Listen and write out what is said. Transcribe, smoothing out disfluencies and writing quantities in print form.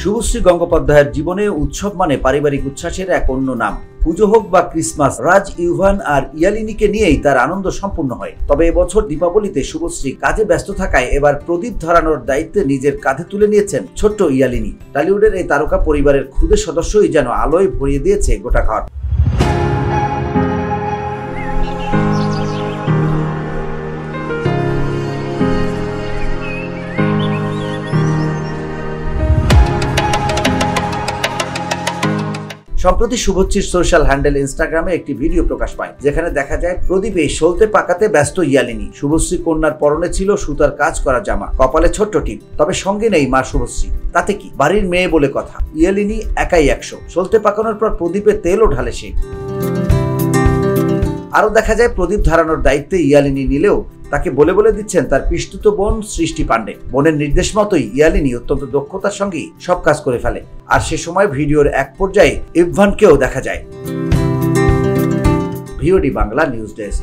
শুভশ্রী গঙ্গোপাধ্যায়ের জীবনে উৎসব মানে পারিবারিক উচ্ছ্বাসের এক অন্য নাম। পুজো হোক বা ক্রিসমাস, রাজ, ইউভান আর ইয়ালিনীকে নিয়েই তার আনন্দ সম্পূর্ণ হয়। তবে এবছর দীপাবলিতে শুভশ্রী কাজে ব্যস্ত থাকায় এবার প্রদীপ ধরানোর দায়িত্বে নিজের কাঁধে তুলে নিয়েছেন ছোট্ট ইয়ালিনী। টলিউডের এই তারকা পরিবারের ক্ষুদে সদস্যই যেন আলোয় ভরিয়ে দিয়েছে গোটা ঘর। সম্প্রতি শুভশ্রীর সোশ্যাল হ্যান্ডেল ইনস্টাগ্রামে একটি ভিডিও প্রকাশ পায়, যেখানে দেখা যায় প্রদীপে সলতে পাকাতে ব্যস্ত ইয়ালিনী। শুভশ্রী কন্যার পরনে ছিল সুতার কাজ করা জামা, কপালে ছোট্ট টিপ, তবে সঙ্গে নেই মা শুভশ্রী। তাতে কি, বাড়ির মেয়ে বলে কথা। ইয়ালিনী একাই 100। সলতে পাকানোর পর প্রদীপে তেলও ঢালে সে। আরো দেখা যায় প্রদীপ ধারানোর দায়িত্বে ইয়ালিনী নিলেও তাকে বলে বলে দিচ্ছেন তার পিস্তুত বোন সৃষ্টি পান্ডে। বোনের নির্দেশ মতোই ইয়ালিনী অত্যন্ত দক্ষতার সঙ্গে সব কাজ করে ফেলে। আর সে সময় ভিডিওর এক পর্যায়ে ইরফানকেও দেখা যায়। VOD Bangla news desk.